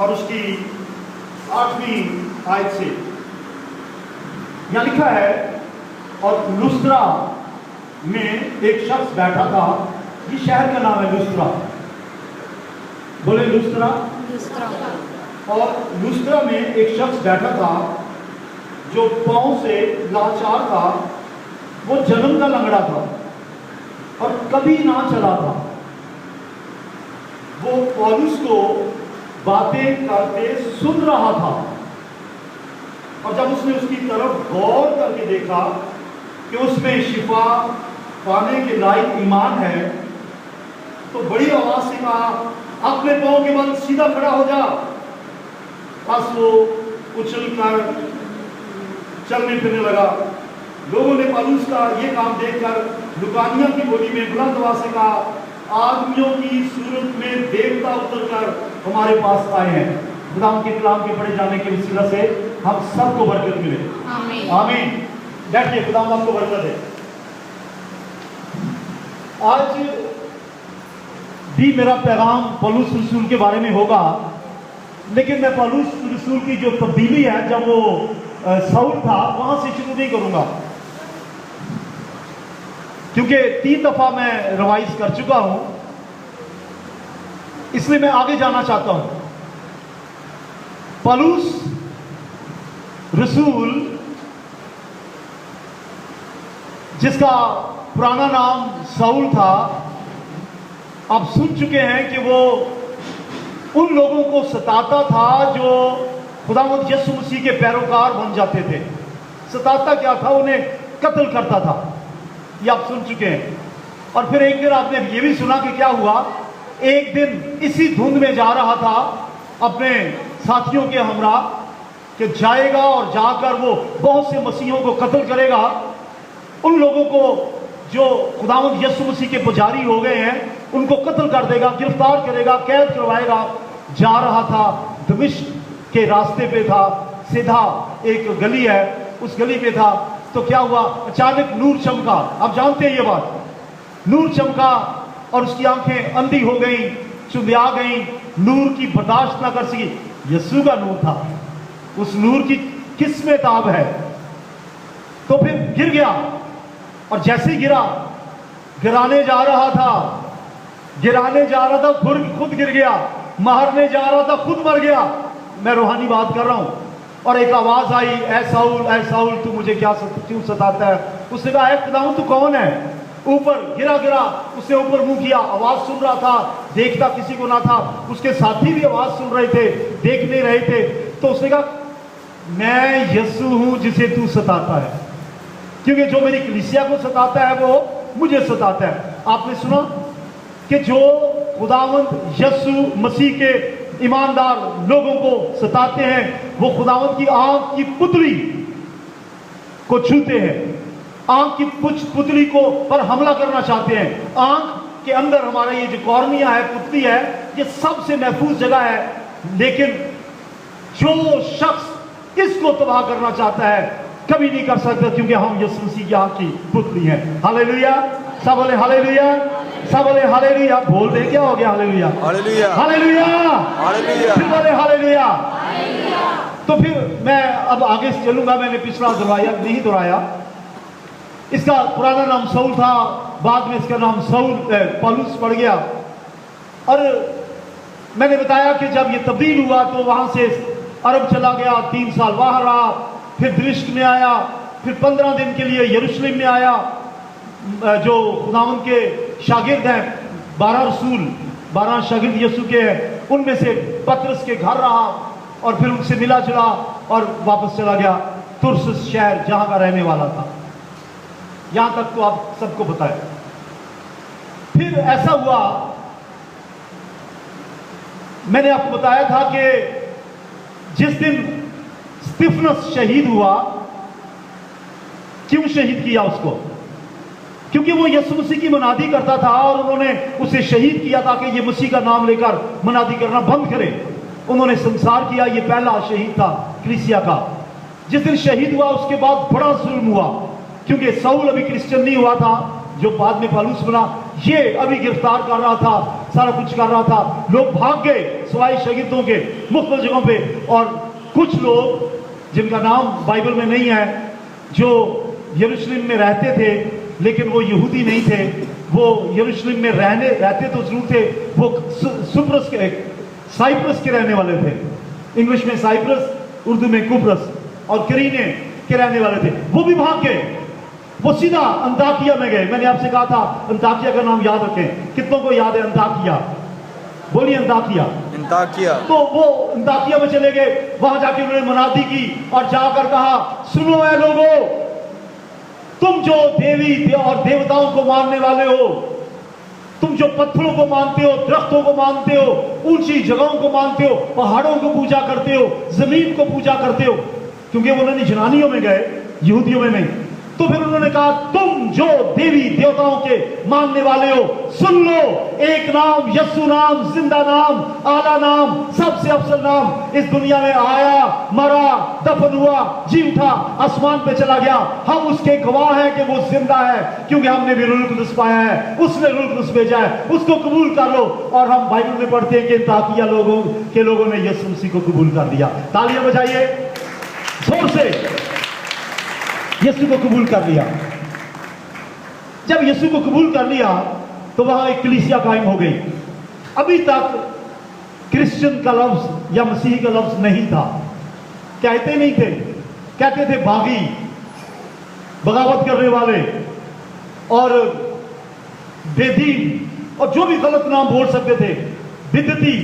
और उसकी 8वीं आयत से यहाँ लिखा है, और लुस्त्रा में एक शख्स बैठा था। ये शहर का नाम है लुस्त्रा, बोले लुस्त्रा। और लुस्त्रा में एक शख्स बैठा था जो पांव से लाचार था। वो जन्म का लंगड़ा था और कभी ना चला था। वो पौलुस को बातें करते सुन रहा था, और जब उसने उसकी तरफ गौर करके देखा कि उसमें शिफा पाने के लायक ईमान है, तो बड़ी आवाज से कहा, अपने पांव के बल सीधा खड़ा हो जा। बस वो उछल कर चलने फिरने लगा। लोगों ने पौलुस का ये काम देखकर लुकानिया की बोली में बुलंद आवाज से कहा, आदमियों की सूरत में देवता उतरकर हमारे पास आए हैं। खुदाम के कलाम के पढ़े जाने के वसीला से हम सबको बरकत मिले। आमीन आमीन। बैठिए, खुदाम आपको बरकत है। आज भी मेरा पैगाम पौलुस रसूल के बारे में होगा, लेकिन मैं पौलुस रसूल की जो तब्दीली है जब वो साउल था वहां से शुरू नहीं करूंगा, क्योंकि 3 दफा मैं रिवाइज कर चुका हूं, इसलिए मैं आगे जाना चाहता हूं। पौलुस रसूल, जिसका पुराना नाम साउल था, आप सुन चुके हैं कि वो उन लोगों को सताता था जो खुदावंद यीशु मसीह के पैरोकार बन जाते थे। सताता क्या था? उन्हें कत्ल करता था। ये आप सुन चुके हैं। और फिर एक दिन आपने ये भी सुना कि क्या हुआ। एक दिन इसी धुंध में जा रहा था अपने साथियों के हमरा कि जाएगा और जाकर वो बहुत से मसीहों को कत्ल करेगा। उन लोगों को जो खुदावंद यीशु मसीह के पुजारी हो गए हैं उनको कत्ल कर देगा, गिरफ्तार करेगा, कैद करवाएगा। जा रहा था, दमिश्क के रास्ते पे था, सीधा एक गली है, उस गली पे था। तो क्या हुआ, अचानक नूर चमका। आप जानते हैं ये बात, नूर चमका और उसकी आंखें अंधी हो गई, चुंधिया गई, नूर की बर्दाश्त ना कर सकी। यीशु का नूर था, उस नूर की किस्में ताब है। तो फिर गिर गया, और जैसे ही गिरा, गिराने जा रहा था, खुद गिर गया, मारने जा रहा था, खुद मर गया। मैं रूहानी बात कर रहा हूं। और एक आवाज आई, ऐ साउल तू मुझे क्यों सताता है? उसने कहा, ऐ खुदावंद तू कौन है? ऊपर गिरा, उसने ऊपर मुंह किया, आवाज सुन रहा था, देखता किसी को ना था। उसके साथी भी आवाज सुन रहे थे, देख नहीं रहे थे। तो उसने कहा, मैं यीशु हूं जिसे तू सताता है, क्योंकि जो मेरी कलीसिया को सताता है वो मुझे सताता है। आपने सुना कि जो खुदावंद यीशु मसीह के ईमानदार लोगों को सताते हैं वो खुदावंद की आंख की पुतली को छूते हैं, आंख की पुतली को पर हमला करना चाहते हैं। आंख के अंदर हमारा ये जो कॉर्निया है, पुतली है, ये सबसे महफूज जगह है। लेकिन जो शख्स इसको तबाह करना चाहता है कभी नहीं कर सकता, क्योंकि हम यीशु मसीह की आंख की पुतली हैं। हालेलुया, सब बोले हालेलुया, सब बोले हालेलुया। बोल दे, क्या हो गया? हालेलुया, हालेलुया, हालेलुया, हालेलुया, फिर बोले हालेलुया। तो फिर मैं अब आगे चलूंगा। मैंने पिछला नहीं दोहराया। इसका पुराना नाम साउल था, बाद में इसका नाम पौलुस पड़ गया। और मैंने बताया कि जब ये तब्दील हुआ तो वहां से अरब चला गया, 3 साल वहां रहा, फिर दमिश्क में आया, फिर 15 दिन के लिए यरूशलेम में आया। जो खुदावंद के शागिर्द हैं, 12 रसूल, 12 शागिर्द यीशु के हैं, उनमें से पतरस के घर रहा और फिर उनसे मिला जुला और वापस चला गया तुर्स शहर, जहां का रहने वाला था। यहां तक तो आप सबको पता है। फिर ऐसा हुआ, मैंने आपको बताया था कि जिस दिन स्तिफनस शहीद हुआ, क्यों शहीद किया उसको? क्योंकि वो यीशु मसीह की मनादी करता था और उन्होंने उसे शहीद किया ताकि ये मसीह का नाम लेकर मनादी करना बंद करे। उन्होंने संसार किया, ये पहला शहीद था कलीसिया का। जिस दिन शहीद हुआ उसके बाद बड़ा जुल्म हुआ, क्योंकि साउल अभी क्रिश्चियन नहीं हुआ था, जो बाद में पौलुस बना, ये अभी गिरफ्तार कर रहा था, सारा कुछ कर रहा था। लोग भाग गए सिवाय शागिर्दों के मुख्तलिफ जगहों पे, और कुछ लोग जिनका नाम बाइबल में नहीं है, जो यरूशलेम में रहते थे लेकिन वो यहूदी नहीं थे, वो यरूशलेम में रहते तो जरूर थे, वो साइप्रस के रहने वाले थे। इंग्लिश में साइप्रस, उर्दू में कुब्रस, और करीने के रहने वाले थे। वो भी भाग गए, वो सीधा अंताकिया में गए। मैंने आपसे कहा था अंताकिया का नाम याद रखें। कितनों को याद है अंताकिया? बोलिए अंताकिया। तो वो अंताकिया में चले गए, वहां जाके उन्होंने मनादी की और जाकर कहा, सुनो ऐ लोगों, तुम जो देवी और देवताओं को मानने वाले हो, तुम जो पत्थरों को मानते हो, दरख्तों को मानते हो, ऊंची जगहों को मानते हो, पहाड़ों को पूजा करते हो, जमीन को पूजा करते हो, क्योंकि उन्होंने जनानियों में गए, यहूदियों में नहीं। तो फिर उन्होंने कहा, तुम जो देवी देवताओं के मानने वाले हो, सुन लो, एक नाम, यीशु नाम, जिंदा नाम, आला नाम, सबसे अफजल नाम इस दुनिया में आया, मरा, दफन हुआ, जी उठा, आसमान पे चला गया। हम उसके गवाह हैं कि वो जिंदा है, क्योंकि हमने भी रूह कुदस पाया है, उसने रूह कुदस भेजा है, उसको कबूल कर लो। और हम बाइबल में पढ़ते हैं कि ताकिया लोगों ने यीशु मसीह को कबूल कर लिया। तालियां बजाइए जोर से, यीशु को कबूल कर लिया। जब यीशु को कबूल कर लिया तो वहां एक कलीसिया कायम हो गई। अभी तक क्रिश्चियन का लफ्ज या मसीही का लफ्ज नहीं था, कहते नहीं थे, कहते थे बागी, बगावत करने वाले और बेदीन, और जो भी गलत नाम बोल सकते थे, बिदती,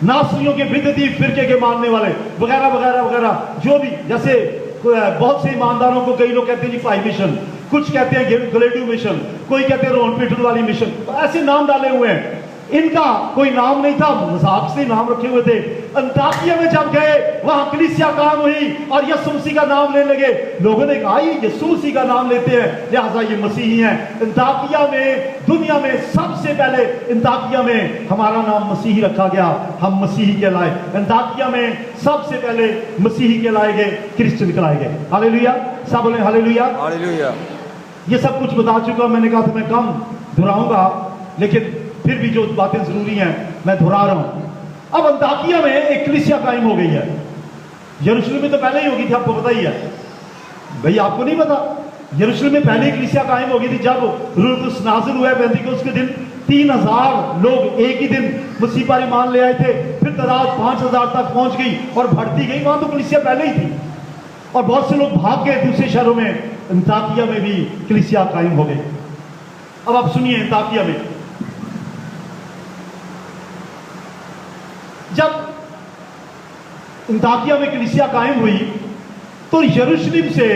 नासरियों के बिदती फिरके के मानने वाले वगैरह वगैरह वगैरह, जो भी, जैसे बहुत से ईमानदारों को कई लोग कहते हैं जी पाई मिशन, कुछ कहते हैं ग्लेडियो मिशन, कोई कहते हैं रोहन पीटर वाली मिशन, ऐसे नाम डाले हुए हैं। इनका कोई नाम नहीं था, मजाक से नाम रखे हुए थे। अंताकिया में जब गए, वहां कलीसिया काम हुई और यीशु मसीह का नाम लेने लगे। लोगों ने कहा ये यीशु मसीह का नाम लेते हैं, लिहाजा ये मसीही हैं। अंताकिया में, दुनिया में सबसे पहले अंताकिया में हमारा नाम मसीही रखा गया, हम मसीही कहलाए। अंताकिया में सबसे पहले मसीही कहलाए गए, क्रिश्चियन कहलाए गए। हालेलुया, सब बोले हालेलुया। हालेलुया। ये सब कुछ बता चुका, मैंने कहा था मैं कम दोहराऊंगा, लेकिन फिर भी जो बातें जरूरी हैं मैं दोहरा रहा हूं। अब अंताकिया में एक कलीसिया कायम हो गई है। यरूशलेम में तो पहले ही होगी थी, आपको पता ही है। भाई आपको नहीं पता? यरूशलेम में पहले ही कलीसिया कायम हो गई थी। जब रूह कुदस नाज़िल हुआ पेंतिकोस्त के दिन, 3000 लोग एक ही दिन मसीह पर ईमान ले आए थे। फिर तादाद 5000 तक पहुंच गई और बढ़ती गई। वहां तो कलीसिया पहले ही थी और बहुत से लोग भाग गए दूसरे शहरों में। अंताकिया में भी कलीसिया कायम हो गई। अब आप सुनिए, अंताकिया में जब अंताकिया में कलीसिया कायम हुई तो यरूशलेम से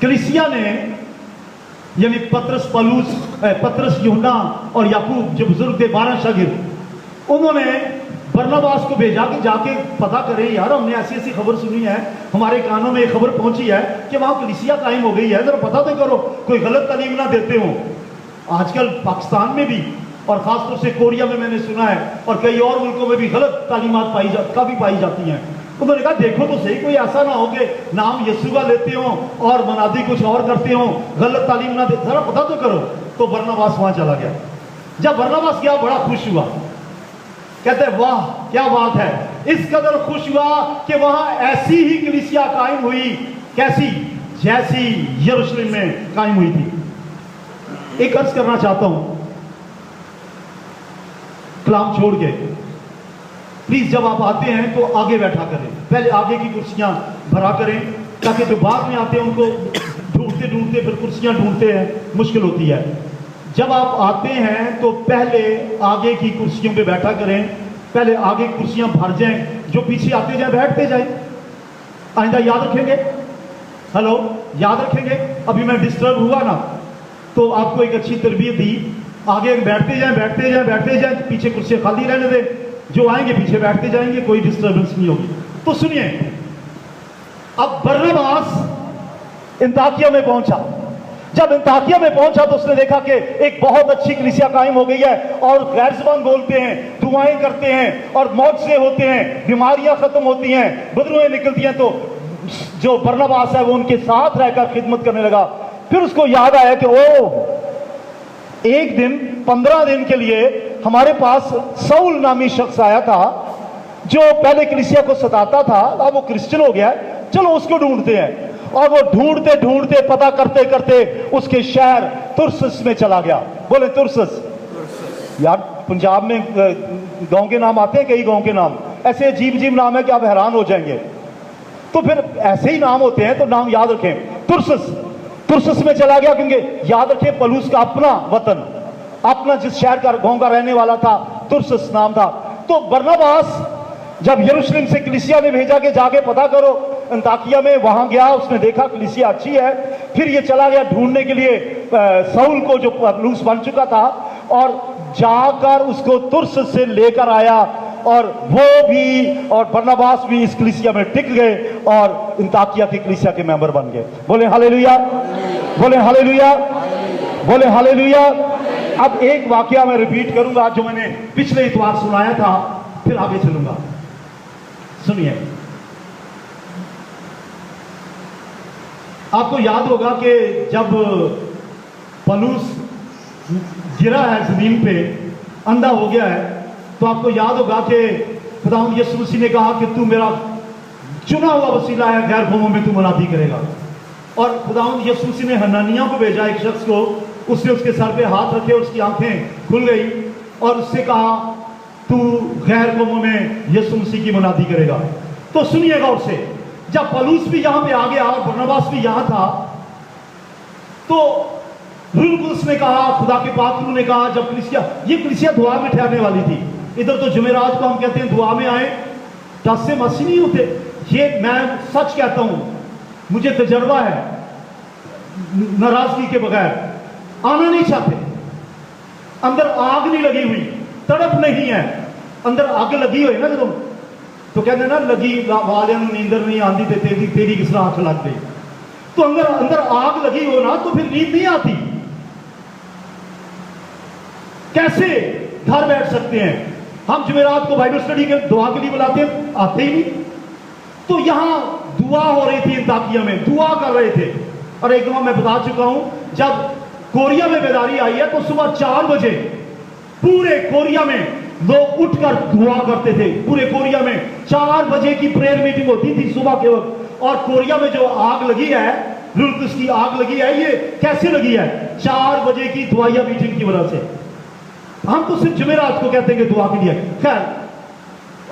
कलीसिया ने, यानी पतरस, यूहन्ना और याकूब जो बुजुर्ग थे, 12 शागिर्द, उन्होंने बरनबास को भेजा कि जाके पता करें, यार हमने ऐसी ऐसी खबर सुनी है, हमारे कानों में एक खबर पहुंची है कि वहां कलीसिया कायम हो गई है, जरा पता तो करो, कोई गलत तालीम ना देते हो। आजकल पाकिस्तान में भी और खासतौर से कोरिया में मैंने सुना है, और कई और मुल्कों में भी गलत तालीमात काफी पाई जाती हैं। उन्होंने कहा देखो तो सही, कोई ऐसा ना हो कि नाम यीशु का लेते हो और मनादी कुछ और करते हो, गलत तालीम ना दे, जरा पता तो करो। तो बरनबास वहां चला गया। जब बरनबास गया बड़ा खुश हुआ, कहते हैं वाह क्या बात है। इस कदर खुश हुआ कि वहां ऐसी ही कलीसिया कायम हुई, कैसी? जैसी यरूशलेम में कायम हुई थी। एक अर्ज करना चाहता हूं, कलाम छोड़ के प्लीज जब आप आते हैं तो आगे बैठा करें, पहले आगे की कुर्सियां भरा करें, ताकि जो बाद में आते हैं उनको ढूंढते ढूंढते फिर कुर्सियां ढूंढते हैं, मुश्किल होती है। जब आप आते हैं तो पहले आगे की कुर्सियों पे बैठा करें, पहले आगे कुर्सियां भर जाएं, जो पीछे आते जाए बैठते जाएं। आइंदा याद रखेंगे? हेलो, याद रखेंगे? अभी मैं डिस्टर्ब हुआ ना तो आपको एक अच्छी तरबियत दी, आगे बैठते जाएं बैठते जाएं बैठते जाएं, पीछे कुर्सियां खाली रहने दें, जो आएंगे पीछे बैठते जाएंगे, कोई डिस्टर्बेंस नहीं होगी। तो सुनिए, अब बरनबास अंताकिया में पहुंचा। जब अंताकिया में पहुंचा तो उसने देखा कि एक बहुत अच्छी कलीसिया कायम हो गई है और गैर ज़बान बोलते हैं, दुआएं करते हैं और मौजज़े होते हैं, बीमारियां खत्म होती हैं, बदबूएं निकलती हैं। तो जो बरनबास है वो उनके साथ रहकर खिदमत करने लगा। फिर उसको याद आया कि ओ, एक दिन 15 दिन के लिए हमारे पास सऊल नामी शख्स आया था जो पहले कलीसिया को सताता था, अब वो क्रिश्चियन हो गया है, चलो उसको ढूंढते हैं। और वो ढूंढते ढूंढते पता करते करते उसके शहर तुरसस में चला गया। बोले तुरसस। यार पंजाब में गांव के नाम आते हैं, कई गांव के नाम ऐसे अजीब अजीब नाम है कि आप हैरान हो जाएंगे। तो फिर ऐसे ही नाम होते हैं तो नाम याद रखें। तुरसस, तुरसस में चला गया क्योंकि याद रखें पौलुस का अपना वतन, अपना जिस शहर का गांव का रहने वाला था, तुरसस नाम था। तो बरनबास जब यरूशलेम से कलीसिया ने भेजा कि जाके पता करो अंताकिया में, वहां गया, उसने देखा कलीसिया अच्छी है। फिर ये चला गया ढूंढने के लिए सऊल को जो पौलुस बन चुका था, और जाकर उसको तुरसस से लेकर आया, और वो भी और बरनबास भी इस कलीसिया में टिक गए और अंताकिया की कलीसिया के मेंबर बन गए। बोले हालेलुया, बोले हालेलुया, बोले हालेलुया। अब एक वाकया मैं रिपीट करूंगा जो मैंने पिछले इतवार सुनाया था, फिर आगे चलूंगा। सुनिए, आपको याद होगा कि जब पौलुस गिरा है जमीन पे, अंधा हो गया है, तो आपको याद होगा कि खुदावंद यीशु मसीह ने कहा कि तू मेरा चुना हुआ वसीला है, गैर कौमों में तू मुनादी करेगा। और खुदावंद यीशु मसीह ने हनानिया को भेजा, एक शख्स को, उसने उसके सर पे हाथ रखे, उसकी आंखें खुल गई और उससे कहा तू गैर कौमों में यीशु मसीह की मुनादी करेगा। तो सुनिएगा, उससे जब पौलुस भी यहां पे आ गया और बरनबास भी यहां था, तो रूह कुदस ने कहा, खुदा के पात्र ने कहा, जब कलीसिया दुआ में ठहरने वाली थी, इधर तो जुमेरात को हम कहते हैं दुआ में आए, टस्से मसी नहीं होते। ये मैं सच कहता हूं, मुझे तजर्बा है, नाराजगी के बगैर आना नहीं चाहते। अंदर आग नहीं लगी हुई, तड़प नहीं है, अंदर आग लगी हुई ना जो तो कहते ना लगी वाले नींदर नहीं आती तेरी किस तरह आंख लग गई। तो अंदर आग लगी हो ना तो फिर नींद नहीं आती। कैसे घर बैठ सकते हैं? हम जुमेरात को बाइबल स्टडी के दुआ के लिए बुलाते हैं, आते ही नहीं। तो यहां दुआ हो रही थी, अंताकिया में दुआ कर रहे थे। और एक बार मैं बता चुका हूं, जब कोरिया में बेदारी आई है तो सुबह 4 बजे पूरे कोरिया में लोग उठकर दुआ करते थे। पूरे कोरिया में 4 बजे की प्रेयर मीटिंग होती थी सुबह के वक्त। और कोरिया में जो आग लगी है, रूह कुदस की आग लगी है, ये कैसे लगी है? 4 बजे की दुआया मीटिंग की वजह से। हम तो सिर्फ जुमेरात को कहते हैं कि दुआ के लिए। खैर,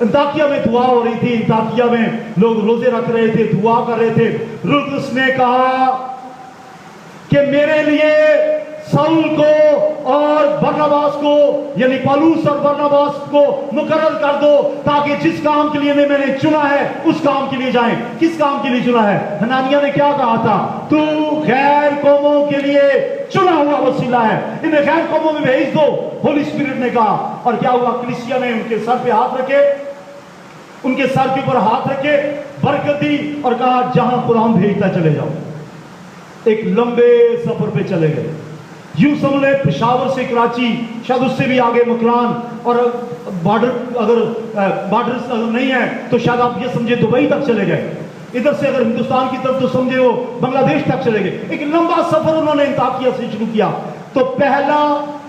अंताकिया में दुआ हो रही थी, अंताकिया में लोग रोजे रख रहे थे, दुआ कर रहे थे। रूह कुदस ने कहा कि मेरे लिए साउल को और बरनबास को, यानी पौलुस और बरनबास को मुकर्रर कर दो, ताकि जिस काम के लिए मैंने चुना है उस काम के लिए जाएं। किस काम के लिए चुना है? हनानिया ने क्या कहा था? तू गैर कौमों के लिए चुना हुआ वसीला है, इन्हें गैर कौमों में भेज दो, होली स्पिरिट ने कहा। और क्या हुआ? कलीसिया ने उनके सर पे हाथ रखे, उनके सर के ऊपर हाथ रखे, बरकत दी और कहा जहां कुरान भेजता चले जाओ। एक लंबे सफर पे चले गए। यूं समझ ले, पेशावर से कराची, शायद उससे भी आगे मकरान, और बॉर्डर नहीं है तो शायद आप ये समझे दुबई तक चले गए। इधर से अगर हिंदुस्तान की तरफ तो समझे वो बांग्लादेश तक चले गए। एक लंबा सफर उन्होंने अंताकिया से शुरू किया। तो पहला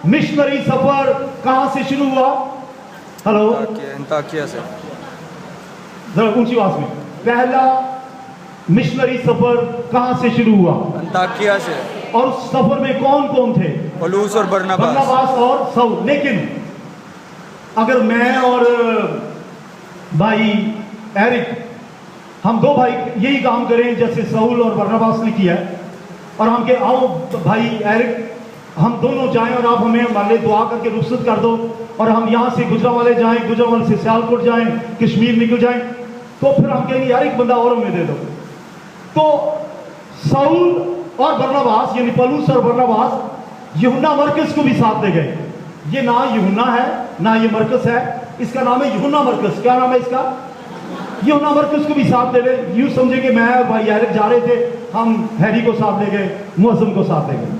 मिशनरी सफर कहां से शुरू हुआ? हेलो, अंताकिया से। जरा ऊंची आवाज में। पहला मिशनरी सफर कहां से शुरू हुआ? अंताकिया से। और उस सफर में कौन कौन थे? पौलुस और बरनबास और साउल। लेकिन अगर मैं और भाई एरिक, हम दो भाई यही काम करें जैसे साउल और बरनबास ने किया, और हम के आओ भाई एरिक, हम दोनों जाएं और आप हमें हमारे दुआ करके रुखसत कर दो, और हम यहाँ से गुजरांवाले जाएं, गुजरांवाले से सियालकोट जाएं, कश्मीर निकल जाएं, तो फिर हम कहेंगे यार एक बंदा और हमें दे दो। तो साउल और बरनबास, यानी पौलुस और बरनबास यूहन्ना मरकस को भी साथ ले गए। ये ना यूहन्ना है ना ये मरकस है, इसका नाम है यूहन्ना मरकस। क्या नाम है इसका? यूहन्ना मरकस को भी साथ ले गए। यूं समझे कि मैं और भाई एरिक जा रहे थे, हम हैरी को साथ ले गए, मुअज्जम को साथ ले गए।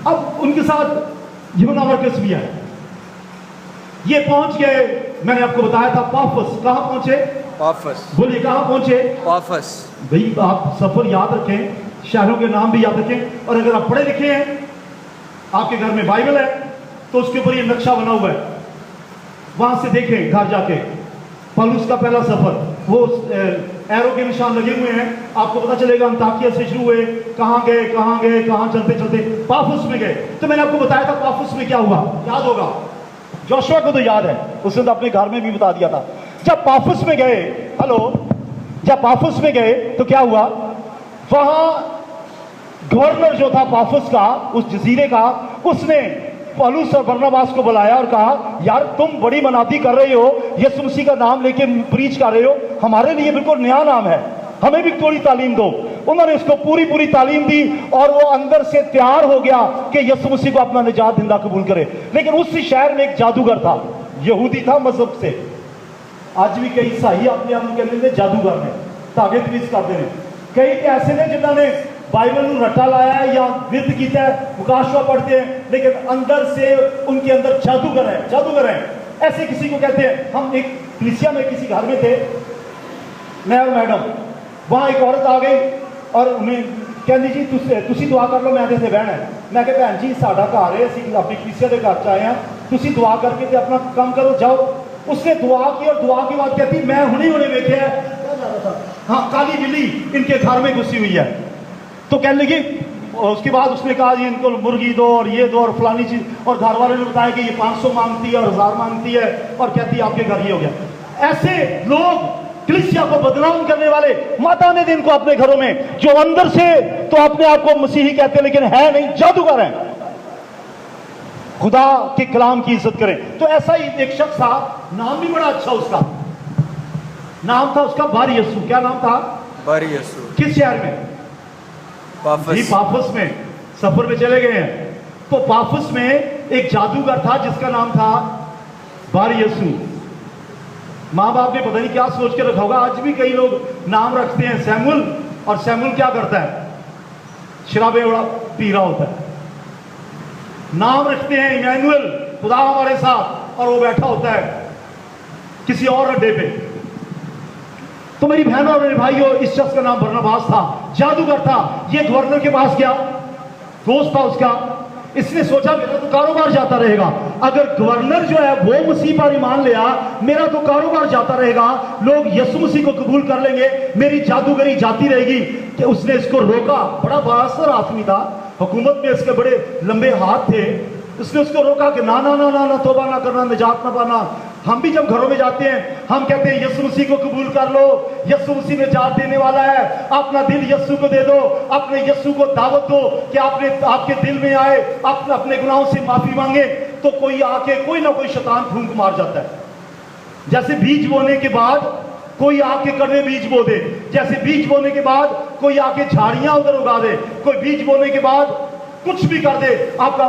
अब उनके साथ यूहन्ना मरकस भी आए। ये पहुंच गए, मैंने आपको बताया था पाफस। कहां पहुंचे? पाफस। बोलिए कहां पहुंचे? पाफस। भाई आप सफर याद रखें, शहरों के नाम भी याद रखें। और अगर आप पढ़े लिखे हैं, आपके घर में बाइबल है, तो उसके ऊपर ये नक्शा बना हुआ है, वहां से देखें घर जाके। पौलुस का पहला सफर, वो एरो के निशान लगे हुए हैं, आपको पता चलेगा अंताकिया से शुरू हुए, कहां गए कहां चलते चलते पाफुस में गए। तो मैंने आपको बताया था पाफुस में क्या हुआ, याद होगा, जोशुआ को तो याद है, उसने तो अपने घर में भी बता दिया था। जब पाफुस में गए, जब पाफुस में गए तो क्या हुआ, वहां गवर्नर जो था पाफुस का, उस जजीरे का, उसने पौलुस और बरनबास को बुलाया और कहा, यार तुम बड़ी मनाती कर रहे हो, यीशु मसीह का नाम लेके प्रीच कर रहे हो, हमारे लिए बिल्कुल नया नाम है, हमें भी थोड़ी तालीम दो। उन्होंने उसको पूरी तालीम दी और वो अंदर से तैयार हो गया कि यीशु मसीह को अपना निजात दिंदा कबूल करे। लेकिन उस शहर में एक जादूगर था, यहूदी था मजहब से। आज भी कई ईसाई अपने आप को कहते हैं जादूगर ने, धागे तवीज करते हैं। कई ऐसे ने जिन्होंने बाइबल में रटा लाया है या विद किया है, मुकाशवा पढ़ते हैं, लेकिन अंदर से उनके अंदर जादूगर है। ऐसे किसी को कहते हैं। हम एक कलीसिया में किसी घर में थे, मैं और मैडम, वहां एक औरत आ गई और उन्हें कहती जी तुसी दुआ कर लो, मैं इहदे ते बहना है। मैं कहा भैन जी साडा घर है, असीं अपनी कलीसिया के घर च आए हैं, तुसी दुआ करके ते अपना काम करो, जाओ। उसने दुआ की और दुआ के बाद कहती मैं हुणे वेख्या है, हाँ काली बिल्ली इनके घर में घुसी हुई है। तो कहने लगी, उसके बाद उसने कहा जी इनको मुर्गी दो और ये दो और फलानी चीज, और घर वाले ने बताया कि ये 500 मांगती है और 1000 मांगती है, और कहती है आपके घर ये हो गया। ऐसे लोग कलीसिया को बदनाम करने वाले माता ने दिन को अपने घरों में, जो अंदर से तो अपने आप को मसीही कहते लेकिन है नहीं, जादूगर हैं। खुदा के कलाम की इज्जत करें। तो ऐसा ही एक शख्स था, नाम भी बड़ा अच्छा उसका, नाम था उसका बार यीशु। क्या नाम था? बार यीशु। किस शहर में? पाफस। पाफुस में सफर में चले गए हैं। तो पाफुस में एक जादूगर था जिसका नाम था बार यीशु। माँ बाप ने पता नहीं क्या सोच के रखा होगा, आज भी कई लोग नाम रखते हैं सैमुअल, और सैमुअल क्या करता है, शराबे बड़ा पी रहा होता है। नाम रखते हैं इमैनुअल, खुदा हमारे साथ, और वो बैठा होता है किसी और अड्डे पे। तो मेरी बहनों और मेरे भाइयों, इस शख्स का नाम बरनबास था, जादूगर था। ये गवर्नर के पास गया, दोस्त था उसका, इसने सोचा मेरा तो कारोबार जाता रहेगा, अगर गवर्नर जो है वो मसीह पर ईमान लिया, मेरा तो कारोबार जाता रहेगा, लोग यीशु मसीह को कबूल कर लेंगे, मेरी जादूगरी जाती रहेगी। कि उसने इसको रोका, बड़ा बासर आदमी था, हुकूमत में इसके बड़े लंबे हाथ थे। उसने उसको रोका कि ना ना ना ना ना, तौबा ना करना, निजात ना पाना। हम भी जब घरों में जाते हैं हम कहते हैं यीशु मसीह को कबूल कर लो, यीशु मसीह निजात देने वाला है, अपना दिल यीशु को दे दो, अपने यीशु को दावत दो कि आपके दिल में आए, अपने गुनाहों से माफी मांगे। तो कोई आके कोई ना कोई शैतान फूंक मार जाता है। जैसे बीज बोने के बाद कोई आके कड़वे बीज बो दे, जैसे बीज बोने के बाद कोई आके झाड़ियां उधर उगा दे, कोई बीज बोने के बाद कुछ भी कर दे, आपका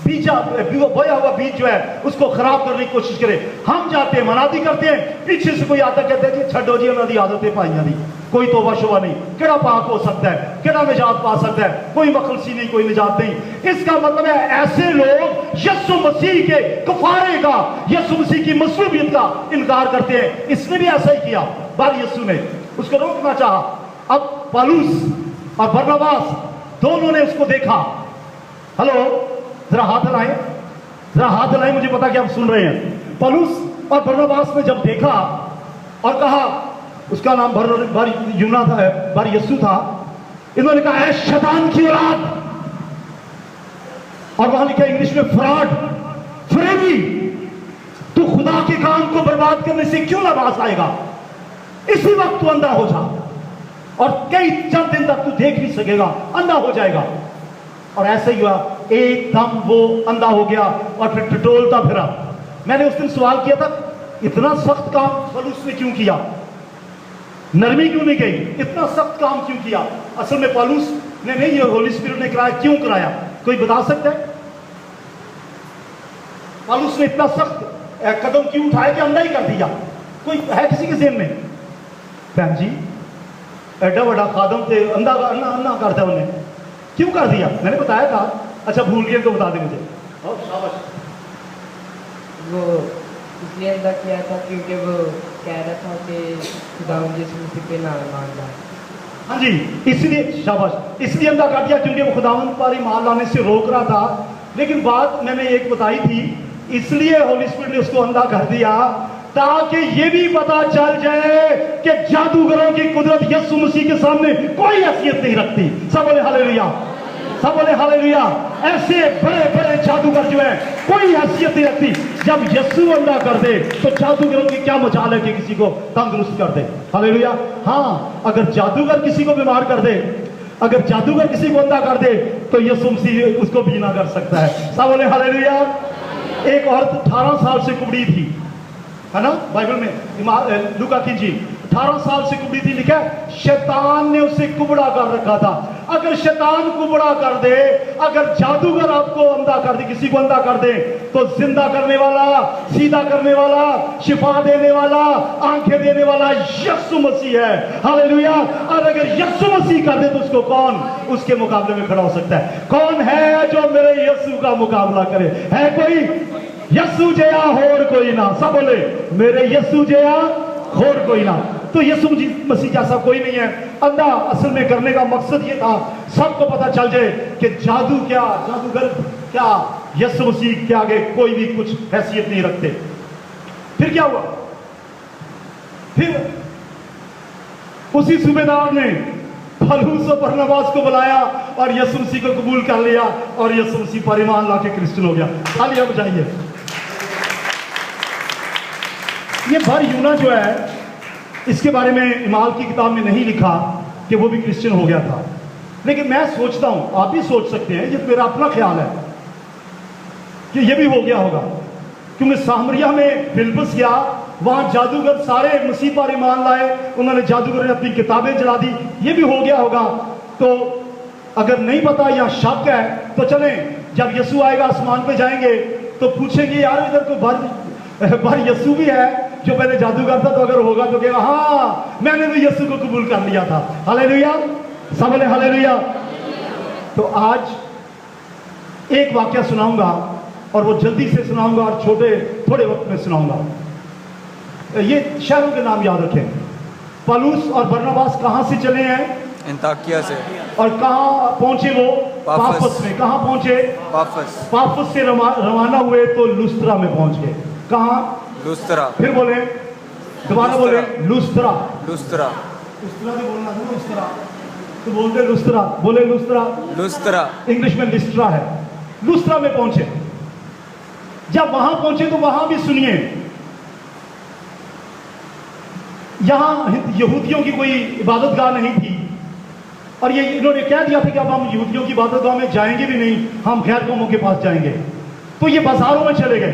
बोया हुआ बीज जो है उसको खराब करने की कोशिश करे। हम जाते हैं, मनादी करते हैं, पीछे से कोई आता कहते हैं जी छड्डो जी उन्होंने आदतें पाइया दी, कोई तोबा शोबा नहीं, केड़ा पाक हो सकता है, केड़ा निजात पा सकता है, कोई मखलसी नहीं, कोई निजात नहीं। इसका मतलब है ऐसे लोग यीशु मसीह के कफारे का, यीशु मसीह की मसलूबियत का इनकार करते हैं। इसने भी ऐसा ही किया, बार यीशु ने उसको रोकना चाहा। अब पौलुस और बरनबास दोनों ने उसको देखा। हेलो, जरा हाथ हिलाएं, मुझे पता कि आप सुन रहे हैं। पौलुस और बरनबास ने जब देखा और कहा, उसका नाम बार यीशु था, इन्होंने कहा है शैतान की औलाद, और वहां लिखा इंग्लिश में फ्रॉड, फरेबी, तू खुदा के काम को बर्बाद करने से क्यों नाराज आएगा, इसी वक्त तू अंधा हो जा, और कई चंद दिन तक तू देख नहीं सकेगा, अंधा हो जाएगा। और ऐसे ही हुआ, एकदम वो अंधा हो गया और फिर टटोलता फिरा। मैंने उस दिन सवाल किया था, इतना सख्त काम पौलुस ने क्यों किया, नरमी क्यों नहीं गई, इतना सख्त काम क्यों किया? असल में पौलुस ने नहीं, ये होली स्पिरिट ने कराया। क्यों कराया, कोई बता सकता है? पौलुस ने इतना सख्त कदम क्यों उठाया कि अंधा ही कर दिया? कोई है किसी के ज़हन में? बहन जी, एडा बड़ा खादम थे, अंधा करता उन्हें, क्यों कर दिया? मैंने बताया था। अच्छा भूल गया तो बता दे मुझे। शाबाश। वो इसलिए अंधा किया था क्योंकि वो कह रहा था कि खुदा यीशु मसीह पे ना मान रहा। हाँ जी, इसलिए शाबाश, इसलिए अंधा कर दिया क्योंकि वो खुदावंद पर ईमान लाने से रोक रहा था। लेकिन बात मैंने एक बताई थी, इसलिए होली स्पिरिट ने उसको अंधा कर दिया ताकि ये भी पता चल जाए कि जादूगरों की कुदरत यीशु मसीह के सामने कोई हैसियत नहीं रखती। सब बोले हालेलुया, सब बोले हालेलुया। ऐसे बड़े बड़े जादूगर जो है कोई हैसियत नहीं रखती। जब यीशु अंधा कर दे तो जादूगरों की क्या मजाल है कि किसी को तंदुरुस्त कर दे। हालेलुया। हाँ, अगर जादूगर किसी को बीमार कर दे, अगर जादूगर किसी को अंधा कर दे तो यीशु मसीह उसको भी ना कर सकता है। सब बोले हालेलुया। एक औरत 18 साल से कुबड़ी थी, है ना, बाइबल में लूका की जी 18 साल से कुबड़ी थी, लिखा है शैतान ने उसे कुबड़ा कर रखा था। अगर शैतान कुबड़ा कर दे, अगर जादूगर आपको अंधा कर दे, किसी को अंधा कर दे, तो जिंदा करने वाला, सीधा करने वाला, शिफा देने वाला, आंखें देने वाला यीशु मसीह है। हालेलुया। और अगर यीशु मसीह कर दे तो उसको कौन उसके मुकाबले में खड़ा हो सकता है? कौन है जो मेरे यीशु का मुकाबला करे? है कोई? यीशु जया होर कोई ना। सब बोले मेरे यीशु जया होर कोई ना। तो यीशु मसीह जैसा कोई नहीं है। अंधा असल में करने का मकसद ये था सबको पता चल जाए कि जादू क्या, जादूगर क्या, यीशु मसीह के आगे कोई भी कुछ हैसियत नहीं रखते। फिर क्या हुआ? फिर उसी सूबेदार ने पौलुस और बरनबास को बुलाया और यीशु मसीह को कबूल कर लिया और यीशु मसीह पर ईमान लाके क्रिश्चियन हो गया। तालियां बजाइए। ये भर यूना जो है, इसके बारे में इमाल की किताब में नहीं लिखा कि वो भी क्रिश्चियन हो गया था, लेकिन मैं सोचता हूं, आप भी सोच सकते हैं, ये मेरा अपना ख्याल है कि ये भी हो गया होगा। क्योंकि सामरिया में फिलिप्पुस गया, वहां जादूगर सारे मसीह पर ईमान लाए, उन्होंने जादूगर ने अपनी किताबें जला दी, ये भी हो गया होगा। तो अगर नहीं पता या शक है तो चलें, जब यीशु आएगा आसमान पे जाएंगे तो पूछेंगे यार इधर तो भर यीशु भी है जो पहले जादूगर था, तो अगर होगा तो कहेगा हाँ मैंने भी यीशु को कबूल कर लिया था। हालेलुया। सब बोले हालेलुया। तो आज एक वाक्य सुनाऊंगा और वो जल्दी से सुनाऊंगा और थोड़े वक्त में सुनाऊंगा। ये शहरों के नाम याद रखें। पौलुस और बरनबास कहां से चले हैं? अंताकिया से। और कहां पहुंचे वो? पाफस में। कहां पहुंचे? पाफस से रवाना हुए तो लुस्त्रा में पहुंच गए। कहां? लुस्त्रा। फिर बोले, दोबारा बोले, लुस्त्रा। लुस्त्रा। लुस्त्रा भी बोलना है। लुस्त्रा तो बोलते लुस्त्रा, बोले लुस्त्रा। लुस्त्रा इंग्लिश में लिस्ट्रा है। लुस्त्रा में पहुंचे। जब वहां पहुंचे तो वहां भी सुनिए, यहां यहूदियों की कोई इबादतगाह नहीं थी और ये इन्होंने कह दिया था कि अब हम यहूदियों की इबादतगाह में जाएंगे भी नहीं, हम गैर कौमों के पास जाएंगे। तो ये बाजारों में चले गए।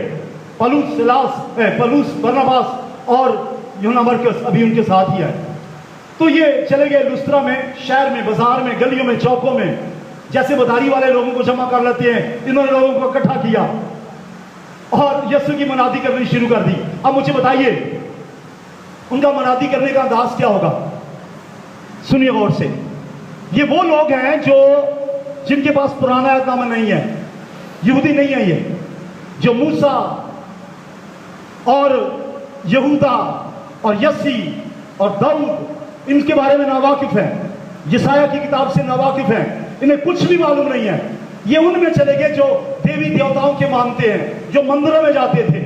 पौलुस बरनबास और यूहन्ना मरकुस अभी उनके साथ ही है। तो ये चले गए लुस्त्रा में, शहर में, बाजार में, गलियों में, चौकों में, जैसे बदारी वाले लोगों को जमा कर लेते हैं, इन्होंने लोगों को इकट्ठा किया और यीशु की मनादी करनी शुरू कर दी। अब मुझे बताइए उनका मनादी करने का अंदाज क्या होगा? सुनिए गौर से। ये वो लोग हैं जो जिनके पास पुराना ऐतनामा नहीं है, यहूदी नहीं है, ये जो मूसा और यहूदा और यसी और दाऊद इनके बारे में नावाकिफ है, यसाया की किताब से नावाकिफ है, इन्हें कुछ भी मालूम नहीं है। ये उनमें चले गए जो देवी देवताओं के मानते हैं, जो मंदिरों में जाते थे,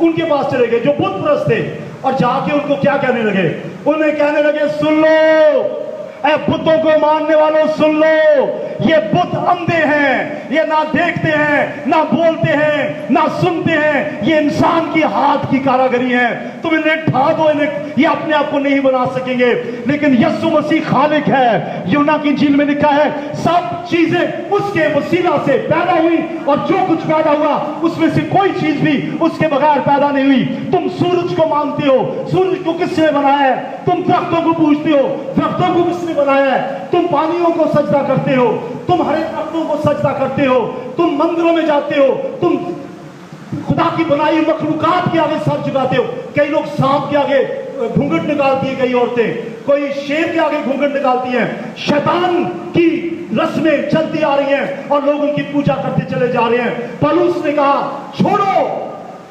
उनके पास चले गए, जो बुत परस्त थे, और जाके उनको क्या कहने लगे? उन्हें कहने लगे सुन लो ऐ बुतों को मानने वालों, सुन लो, ये बुत अंधे हैं, ये ना देखते हैं, ना बोलते हैं, ना सुनते हैं, ये इंसान की हाथ की कारागरी है। तुम इन्हें ठा दो, इन्हें ये अपने आप को नहीं बना सकेंगे, लेकिन यीशु मसीह खालिक है। यूहन्ना की इंजील में लिखा है सब चीजें उसके वसीला से पैदा हुई और जो कुछ पैदा हुआ उसमें से कोई चीज भी उसके बगैर पैदा नहीं हुई। तुम सूरज को मानते हो, सूरज को किसने बनाया है? तुम दरख्तों को पूछते हो, दरख्तों को किसने बनाया है? तुम पानियों को सजदा करते हो, तुम हरे दरख्तों को सजदा करते हो, तुम मंदिरों में जाते हो, तुम खुदा की बनाई मखलूकात के आगे सर झुकाते हो। कई लोग सांप के आगे घूंघट निकालती है, कई औरतें, कोई शेर के आगे घूंघट निकालती हैं। शैतान की रस्में चलती आ रही हैं और लोग उनकी पूजा करते चले जा रहे हैं। पौलुस ने कहा छोड़ो,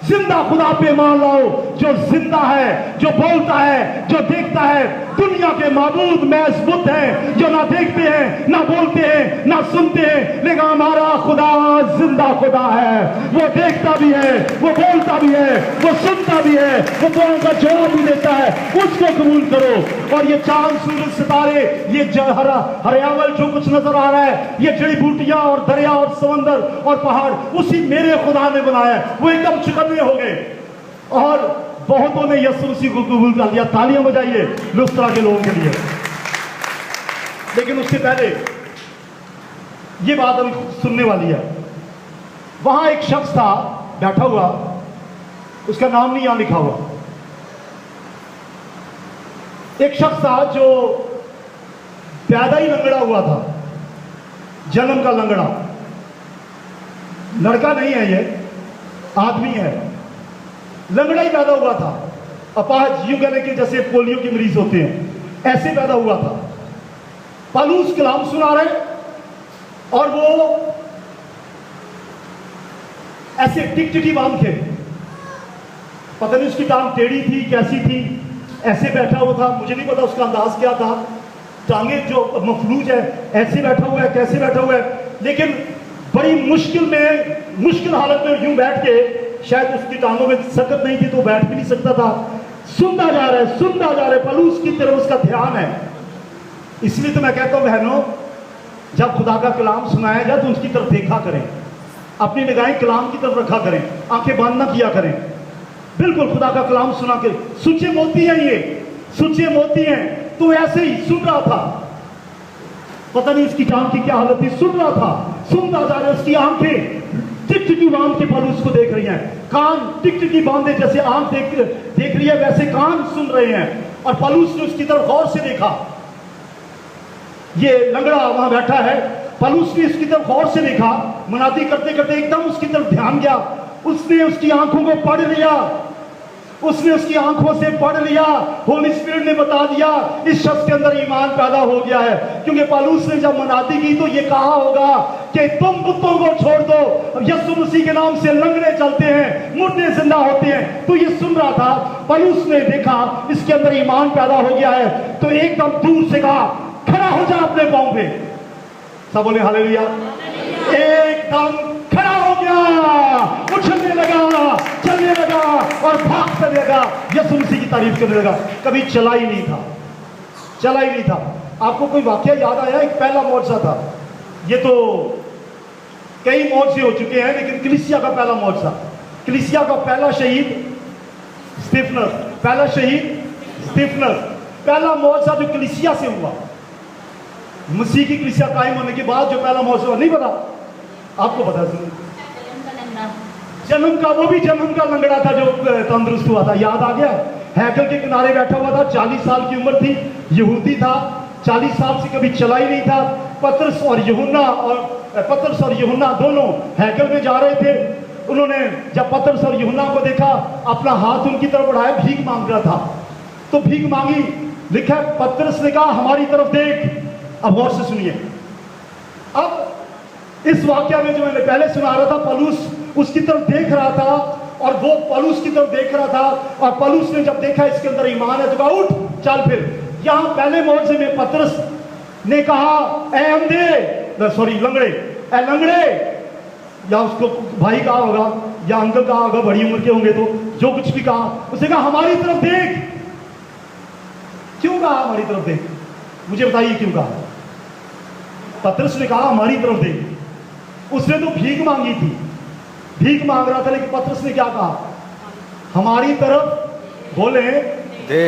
जिंदा खुदा पे मान लाओ, जो जिंदा है, जो बोलता है, जो देखता है। दुनिया के माबूद महज बुत हैं जो ना देखते हैं, ना बोलते हैं, ना सुनते हैं, लेकिन हमारा खुदा जिंदा खुदा है। वो देखता भी है, वो बोलता भी है, वो सुनता भी है, वो दुआओं का जवाब भी देता है। उसको कबूल करो। और ये चांद, सूरज, सितारे, ये हरियावल जो कुछ नजर आ रहा है, ये जड़ी बूटियां और दरिया और समंदर और पहाड़, उसी मेरे खुदा ने बनाया है। वो एकदम चुकन्ने हो गए और बहुतों ने यीशु मसीह को कबूल कर लिया। तालियां बजाइए लुस्त्रा के लोगों के लिए। लेकिन उससे पहले ये बात अभी सुनने वाली है। वहां एक शख्स था बैठा हुआ, उसका नाम नहीं यहां लिखा हुआ। एक शख्स था जो पैदा ही लंगड़ा हुआ था, जन्म का लंगड़ा। लड़का नहीं है, ये आदमी है, लंगड़ा ही पैदा हुआ था। अपाहज, यूं कहने के जैसे पोलियो के मरीज होते हैं, ऐसे पैदा हुआ था। पौलुस कलाम सुना रहे और वो ऐसे टिकटिकी बांध के, पता नहीं उसकी टांग टेढ़ी थी कैसी थी, ऐसे बैठा हुआ था। मुझे नहीं पता उसका अंदाज क्या था। टांगे जो मफलूज है, ऐसे बैठा हुआ है, कैसे बैठा हुआ है, लेकिन बड़ी मुश्किल हालत में यूं बैठ के, शायद उसकी टांगों में सकत नहीं थी तो बैठ भी नहीं सकता था। सुनता जा रहा है, सुनता जा रहा है, पौलुस की तरफ उसका ध्यान है। इसलिए तो मैं कहता हूं बहनों, जब खुदा का कलाम सुनाया जाए तो उसकी तरफ देखा करें, अपनी निगाहें कलाम की तरफ रखा करें, आंखें बंद ना किया करें। बिल्कुल खुदा का कलाम सुना के, सुचे मोती हैं ये, सुचे मोती हैं। तो ऐसे ही सुन रहा था, पता नहीं उसकी टांग की क्या हालत थी, सुन रहा था, सुनता जा रहा है। उसकी आंखें टिकटिकी बांध के पौलुस को देख रही हैं, कान टिकटिकी बांधे जैसे आंख देख रही है, वैसे कान सुन रहे हैं। और पौलुस ने उसकी तरफ गौर से देखा। ये लंगड़ा वहां बैठा है, पौलुस ने उसकी तरफ गौर से देखा। मुनादी करते करते एकदम उसकी तरफ ध्यान गया। उसने उसकी आंखों को पढ़ लिया, उसने उसकी आंखों से पढ़ लिया। होली स्पिरिट ने बता दिया इस शख्स के अंदर ईमान पैदा हो गया है। क्योंकि पौलुस ने जब मुनादी की तो ये कहा होगा कि तुम बुतों को छोड़ दो, यीशु मसीह के नाम से लंगड़े चलते हैं, मुर्दे जिंदा होते हैं। तो ये सुन रहा था। पौलुस ने देखा इसके अंदर ईमान पैदा हो गया है, तो एकदम दूर से कहा, खड़ा हो जा अपने पांव पे। सब बोले हालेलुया। एकदम खड़ा हो गया, उछलने लगा, चलने लगा और भागने लगा, यीशु मसीह की तारीफ करने लगा। कभी चला ही नहीं था, चला ही नहीं था। आपको कोई वाकया याद आया? एक पहला मौजज़ा था। ये तो कई मौजज़े हो चुके हैं, लेकिन कलीसिया का पहला मौजज़ा, कलीसिया का पहला शहीद स्तिफनस, पहला शहीद स्तिफनस, पहला मौजज़ा जो कलीसिया से हुआ, मसीह की कलीसिया कायम होने के बाद जो पहला मौजज़ा, नहीं पता आपको? पता है जन्म का, वो भी जन्म का लंगड़ा था जो तंदुरुस्त हुआ था। याद आ गया? हैकल के किनारे बैठा हुआ था, 40 साल की उम्र थी, यहूदी था, 40 साल से कभी चला ही नहीं था। पतरस और यूहन्ना दोनों हैकल में जा रहे थे। उन्होंने जब पतरस और यूहन्ना को देखा, अपना हाथ उनकी तरफ बढ़ाया, भीख मांग रहा था, तो भीख मांगी। लिखा है पतरस ने कहा हमारी तरफ देख। अब गौर से सुनिए। अब इस वाक्य में जो मैंने पहले सुना रहा था, पौलुस उसकी तरफ देख रहा था और वो पौलुस की तरफ देख रहा था। और पौलुस ने जब देखा इसके अंदर ईमान है तो कहा उठ चल फिर। यहां पहले मौजज़े में पतरस ने कहा ए अंधे, सॉरी लंगड़े, ए लंगड़े, या उसको भाई कहा होगा या अंकल कहा होगा, बड़ी उम्र के होंगे तो जो कुछ भी कहा, उसने कहा हमारी तरफ देख। क्यों कहा हमारी तरफ देख? मुझे बताइए क्यों कहा? पतरस ने कहा हमारी तरफ देख। उसने तो भीख मांगी थी, भीख मांग रहा था, लेकिन पतरस ने क्या कहा? हमारी तरफ बोले।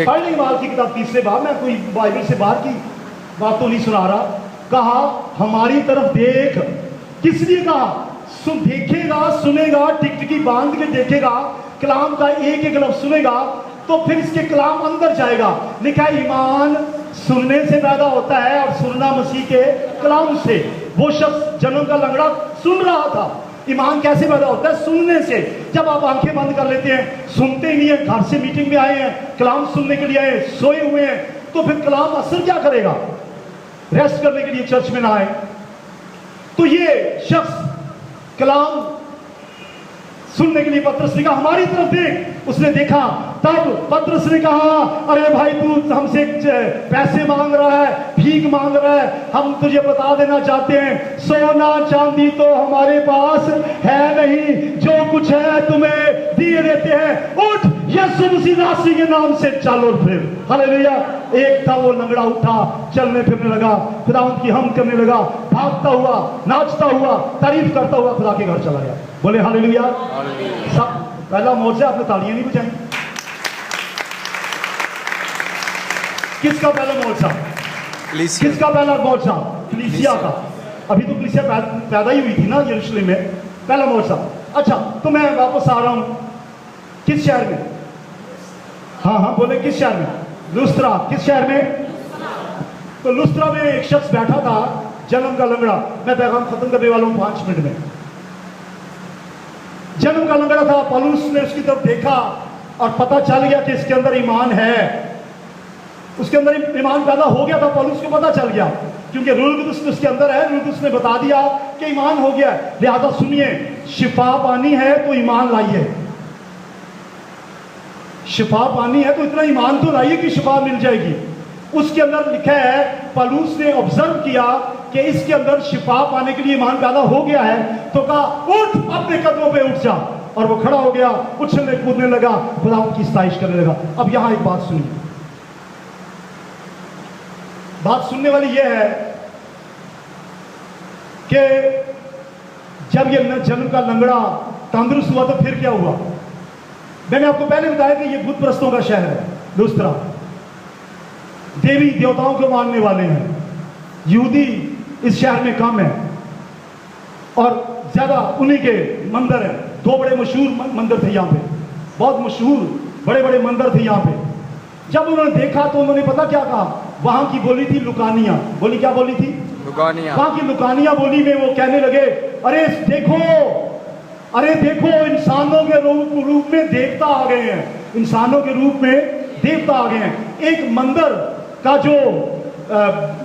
पढ़ ली माल की किताब 30 बार, मैं कोई बाइबल से बाहर की बात तो नहीं सुना रहा। कहा हमारी तरफ देख। किस लिए कहा? देखेगा, सुनेगा, टिकटिकी बांध के देखेगा, कलाम का एक एक लफ्ज सुनेगा तो फिर इसके कलाम अंदर जाएगा। लिखा है ईमान सुनने से पैदा होता है और सुनना मसीह के कलाम से। वो शख्स जन्म का लंगड़ा सुन रहा था। ईमान कैसे पैदा होता है? सुनने से। जब आप आंखें बंद कर लेते हैं, सुनते ही नहीं है, घर से मीटिंग में आए हैं, कलाम सुनने के लिए आए, सोए हुए हैं, तो फिर कलाम असर क्या करेगा? रेस्ट करने के लिए चर्च में ना आए। तो ये शख्स कलाम सुनने के लिए पतरस ने कहा हमारी तरफ देख। उसने देखा, तब पतरस ने कहा अरे भाई तू हमसे पैसे मांग रहा है, भीख मांग रहा है, हम तुझे बता देना चाहते हैं सोना चांदी तो हमारे पास है नहीं, जो कुछ है तुम्हें दिए देते हैं, उठ यीशु मसीह नासरी के नाम से चल और फिर। हालेलुया। एक था वो लंगड़ा उठा, चलने फिरने लगा, खुदावंद की हम करने लगा, भागता हुआ, नाचता हुआ, तारीफ करता हुआ खुदा के घर चला गया। बोले हालेलुया। सब पहला मोर्चा, आपने तालियां नहीं बजाई। किसका पहला मोर्चा? कलीसिया। किसका पहला मोर्चा? कलीसिया का। अभी तो कलीसिया पैदा ही हुई थी ना यरूशलेम में, पहला मोर्चा। अच्छा, तो मैं वापस आ रहा हूं, किस शहर में? हाँ हाँ बोले, किस शहर में? लुस्त्रा। किस शहर में? तो लुस्त्रा में एक शख्स बैठा था, जन्म का लंगड़ा। मैं पैगाम खत्म करने वाला हूं 5 मिनट में। जन्म का लंगड़ा था। पौलुस ने उसकी तरफ देखा और पता चल गया कि इसके अंदर ईमान है, उसके अंदर ईमान पैदा हो गया था। पौलुस को पता चल गया क्योंकि रूह कुदुस उसके अंदर है, रूह कुदुस ने बता दिया कि ईमान हो गया है। लिहाजा सुनिए, शिफा पानी है तो ईमान लाइए। शिफा पानी है तो इतना ईमान तो लाइए कि शिफा मिल जाएगी। उसके अंदर लिखा है, पौलुस ने ऑब्जर्व किया कि इसके अंदर शिफा पाने के लिए ईमान पैदा हो गया है, तो कहा उठ, अपने कदमों पे उठ जा। और वो खड़ा हो गया, उछलने कूदने लगा, खुदा की सताइश करने लगा। अब यहां एक बात सुनिए, बात सुनने वाली यह है कि जब ये जन्म का लंगड़ा तंदुरुस्त हुआ तो फिर क्या हुआ? मैंने आपको पहले बताया कि ये बुत प्रस्तों का शहर है लुस्त्रा। देवी देवताओं को मानने वाले हैं। यहूदी इस शहर में कम है और ज्यादा उन्हीं के मंदिर हैं। 2 बड़े मशहूर मंदिर थे यहाँ पे, बहुत मशहूर बड़े बड़े मंदिर थे यहाँ पे। जब उन्होंने देखा तो उन्होंने पता क्या कहा? वहां की बोली थी लुकानिया। बोली, क्या बोली थी? लुकानिया। वहां की लुकानिया बोली में वो कहने लगे, अरे देखो, अरे देखो, इंसानों के रूप में देवता आ गए हैं, इंसानों के रूप में देवता आ गए हैं। एक मंदिर का जो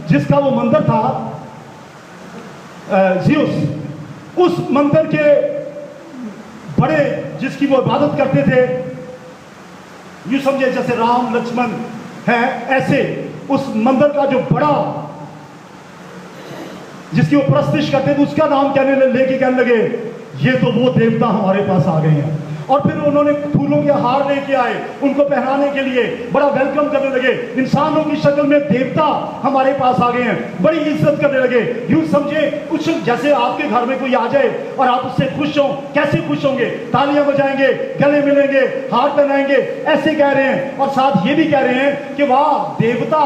जिसका वो मंदिर था ज़्यूस, उस मंदिर के बड़े जिसकी वो इबादत करते थे, यूं समझे जैसे राम लक्ष्मण है, ऐसे उस मंदिर का जो बड़ा जिसकी वो प्रस्तिश करते थे, उसका नाम लेके कहने लगे ये तो वो देवता हमारे पास आ गए हैं। और फिर उन्होंने फूलों के हार लेके आए, उनको पहनाने के लिए बड़ा वेलकम करने लगे। इंसानों की शक्ल में देवता हमारे पास आ गए हैं, बड़ी इज्जत करने लगे। यूं समझे कुछ जैसे आपके घर में कोई आ जाए और आप उससे खुश हो, कैसे खुश होंगे? तालियां बजाएंगे, गले मिलेंगे, हार पहनाएंगे, ऐसे कह रहे हैं। और साथ ये भी कह रहे हैं कि वाह, देवता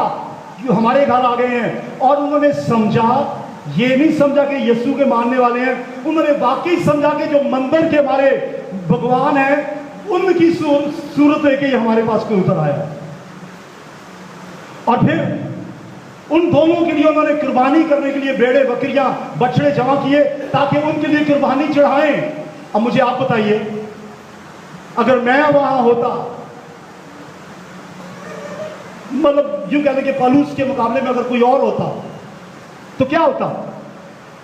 हमारे घर आ गए हैं। और उन्होंने समझा, ये नहीं समझा कि यीशु के मानने वाले हैं, उन्होंने वाकई समझा कि जो मंदिर के हमारे भगवान है उनकी सूरत लेके हमारे पास कोई उतर आया। और फिर उन दोनों के लिए उन्होंने कुर्बानी करने के लिए भेड़े बकरियां बछड़े जमा किए ताकि उनके लिए कुर्बानी चढ़ाएं। अब मुझे आप बताइए, अगर मैं वहां होता, मतलब यूं कहने के पौलुस के मुकाबले में अगर कोई और होता तो क्या होता?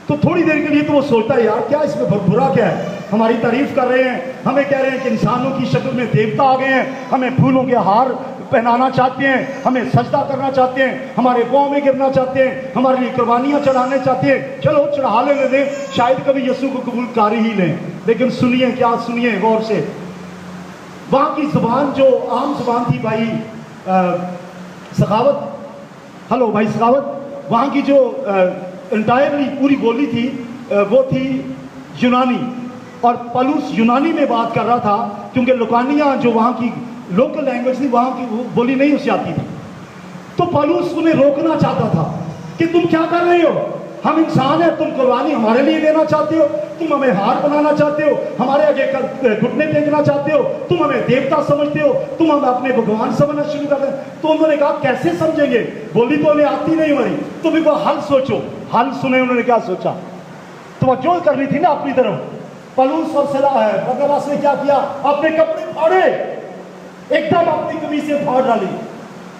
तो थोड़ी देर के लिए तो वो सोचता है, यार क्या इसमें बुरा क्या है? हमारी तारीफ कर रहे हैं, हमें कह रहे हैं कि इंसानों की शक्ल में देवता आ गए हैं, हमें फूलों के हार पहनाना चाहते हैं, हमें सजदा करना चाहते हैं, हमारे पांव में गिरना चाहते हैं, हमारे लिए कुर्बानियां चढ़ाने चाहते हैं। चलो चढ़ा लेने दें, शायद कभी यीशु को कबूल कर ही लें। लेकिन सुनिए, क्या सुनिए गौर से, वहां की जुबान जो आम जुबान थी, भाई सखावत, हेलो भाई सखावत, वहां की जो इंटायरली पूरी बोली थी वो थी यूनानी। और पौलुस यूनानी में बात कर रहा था क्योंकि लुकानिया जो वहां की लोकल लैंग्वेज थी, वहां की बोली नहीं उसे आती थी। तो पौलुस उन्हें रोकना चाहता था कि तुम क्या कर रहे हो? हम इंसान हैं, तुम कुर्बानी हमारे लिए देना चाहते हो, तुम हमें हार बनाना चाहते हो, हमारे आगे घुटने टेकना चाहते हो, तुम हमें देवता समझते हो, तुम हमें अपने भगवान समझना शुरू कर दे। तो उन्होंने कहा कैसे समझेंगे, बोली तो उन्हें आती नहीं हमारी, तुम एक बार हल सोचो। हल सुने उन्होंने क्या सोचा, तो जो करनी थी ना अपनी तरफ। पौलुस और बरनबास ने क्या किया? अपने कपड़े फाड़े, एकदम अपनी कमीज़ें फाड़ डाली।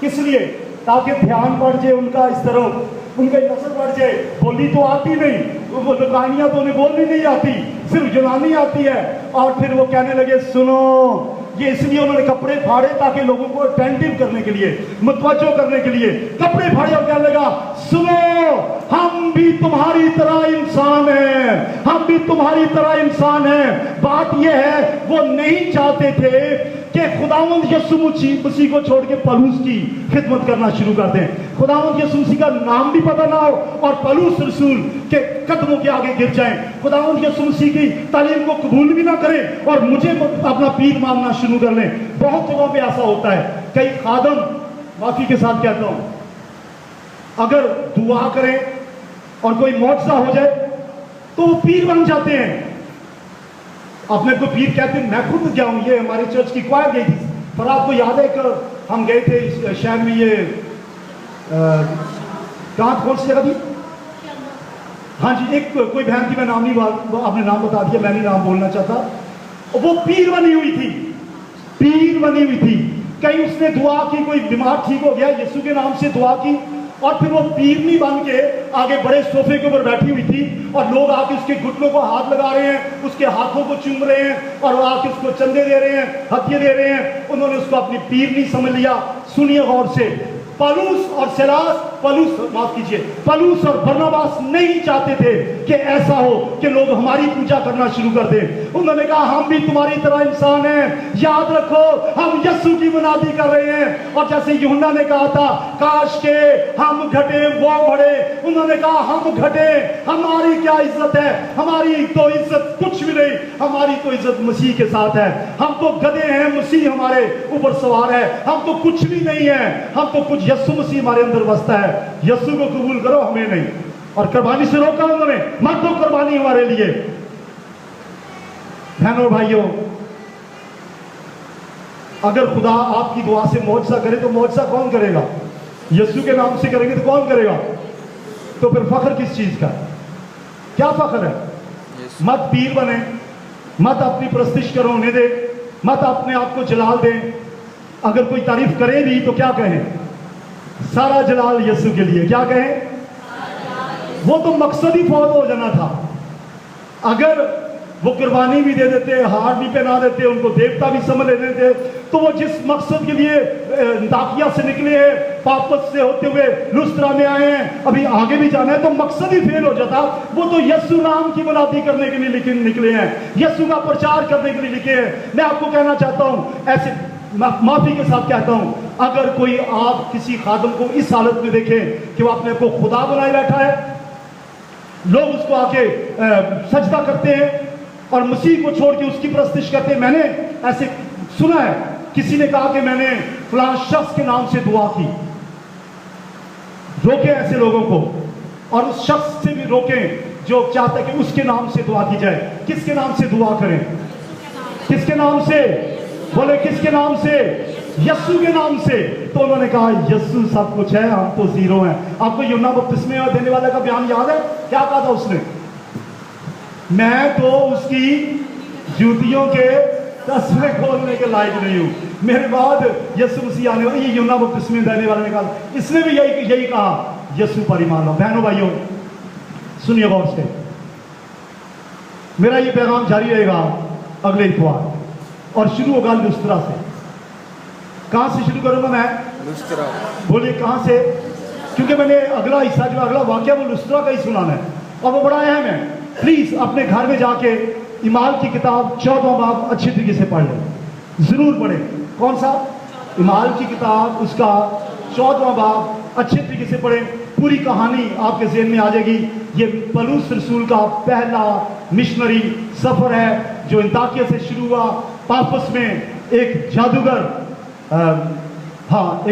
किस लिए? ताकि ध्यान बढ़ जाए उनका इस तरफ, उनकी नजर बढ़ जाए। बोली तो आती नहीं, वो लुकानियां तो उन्हें बोलनी नहीं आती, सिर्फ यूनानी आती है। और फिर वो कहने लगे सुनो, ये इसलिए उन्होंने कपड़े फाड़े ताकि लोगों को अटेंटिव करने के लिए, मुतवज्जो करने के लिए कपड़े फाड़े और कहने लगा सुनो, हम भी तुम्हारी तरह इंसान हैं, हम भी तुम्हारी तरह इंसान हैं। बात यह है वो नहीं चाहते थे कि खुदावंद यीशु मसीह को छोड़ के पौलुस की खिदमत करना शुरू कर दें, खुदावंद यीशु मसीह का नाम भी पता ना हो और पौलुस रसूल के कदमों के आगे गिर जाएं, खुदावंद यीशु मसीह की तालीम को कबूल भी ना करें और मुझे अपना पीर मानना शुरू कर लें। बहुत जगहों पे ऐसा होता है। कई खादम, माफी के साथ कहता हूं, अगर दुआ करें और कोई मौजज़ा हो जाए तो वो पीर बन जाते हैं। अपने को पीर कहते हैं। मैं खुद गया हूं, ये हमारी चर्च की क्वायर गई थी, पर आपको याद है कि हम गए थे इस शहर में, ये कौन सी जगह थी? हाँ जी, एक कोई बहन थी, मैं नाम नहीं, आपने नाम बता दिया, मैं नहीं नाम बोलना चाहता। वो पीर बनी हुई थी, पीर बनी हुई थी। कहीं उसने दुआ की, कोई बीमार ठीक हो गया, यीशु के नाम से दुआ की, और फिर वो पीरनी बन के आगे बड़े सोफे के ऊपर बैठी हुई थी और लोग आके उसके घुटनों को हाथ लगा रहे हैं, उसके हाथों को चूम रहे हैं और वो आके उसको चंदे दे रहे हैं, हथिये दे रहे हैं। उन्होंने उसको अपनी पीरनी समझ लिया। सुनिए गौर से, पौलुस और सिलास, पौलुस और बरनबास नहीं चाहते थे कि ऐसा हो कि लोग हमारी पूजा करना शुरू कर दें। उन्होंने कहा हम भी तुम्हारी तरह इंसान हैं, याद रखो हम यीशु की मुनादी कर रहे हैं। और जैसे यूहन्ना ने कहा था, काश के हम घटे वो बढ़े, उन्होंने कहा हम घटे, हमारी क्या इज्जत है, हमारी तो इज्जत कुछ भी नहीं, हमारी तो इज्जत मसीह के साथ है। हम तो गधे हैं, मसीह हमारे ऊपर सवार है, हम तो कुछ भी नहीं है, हम तो कुछ, यीशु मसीह हमारे अंदर बसता है। यीशु को कबूल करो, हमें नहीं। और कुर्बानी से रोका उन्होंने, मत दो कुर्बानी हमारे लिए। बहनों और भाइयों, अगर खुदा आपकी दुआ से मौजज़ा करे तो मौजज़ा कौन करेगा? यीशु के नाम से करेंगे तो कौन करेगा? तो फिर फख्र किस चीज का? क्या फख्र है? मत पीर बने, मत अपनी प्रस्तिश करो होने दे, मत अपने आप को जलाल दें। अगर कोई तारीफ करे भी तो क्या कहें? सारा जलाल यीशु के लिए। क्या कहें? वो तो मकसद ही फौत हो जाना था। अगर वो कुर्बानी भी दे देते, हार भी पहना देते, उनको देवता भी समझ लेते थे, तो वो जिस मकसद के लिए दाकिया से निकले हैं, पापस से होते हुए लुस्त्रा में आए हैं, अभी आगे भी जाना है, तो मकसद ही फेल हो जाता। वो तो यीशु नाम की मुनादी करने के लिए निकले हैं, यीशु का प्रचार करने के लिए निकले हैं। मैं आपको कहना चाहता हूं, ऐसे माफी के साथ कहता हूं, अगर कोई आप किसी खादम को इस हालत में देखें कि वो अपने को खुदा बनाए बैठा है, लोग उसको आके सजदा करते हैं और मसीह को छोड़ के उसकी प्रस्तिश करते हैं। मैंने ऐसे सुना है, किसी ने कहा कि मैंने फलां शख्स के नाम से दुआ की। रोके ऐसे लोगों को, और उस शख्स से भी रोकें जो चाहता है कि उसके नाम से दुआ की जाए। किसके नाम से दुआ करें? किसके नाम से? बोले किसके नाम से? यीशु के नाम से। तो उन्होंने कहा यीशु सब कुछ है, हम तो जीरो हैं। आपको यूहन्ना बपतिस्मे देने वाले का बयान याद है? क्या कहा था उसने? मैं तो उसकी जूतियों के तस्मे खोलने के लायक नहीं हूं, मेरे बाद यीशु मसीह आने वाले। ये यूहन्ना बपतिस्मे देने वाले ने कहा, इसने भी यही कहा, यीशु पर ईमान लो। बहनों भाइयों, सुनिए गौर से, मेरा ये पैगाम जारी रहेगा अगले इतवार, और शुरू होगा लुस्त्रा से। कहां से शुरू करूंगा मैं? लुस्त्रा। बोलिए कहां से? क्योंकि मैंने अगला हिस्सा, जो अगला वाक्य, वो लुस्त्रा का ही सुनाना है और वो बड़ा अहम है। प्लीज अपने घर में जाके इमाल की किताब 14वां बाब अच्छी तरीके से पढ़ लें, जरूर पढ़ें। कौन सा? इमाल की किताब, उसका 14वां बाब अच्छे तरीके से पढ़ें। पूरी कहानी आपके ज़हन में आ जाएगी। ये पौलुस रसूल का पहला मिशनरी सफर है जो अंताकिया से शुरू हुआ। पाफस में एक जादूगर, हाँ, एक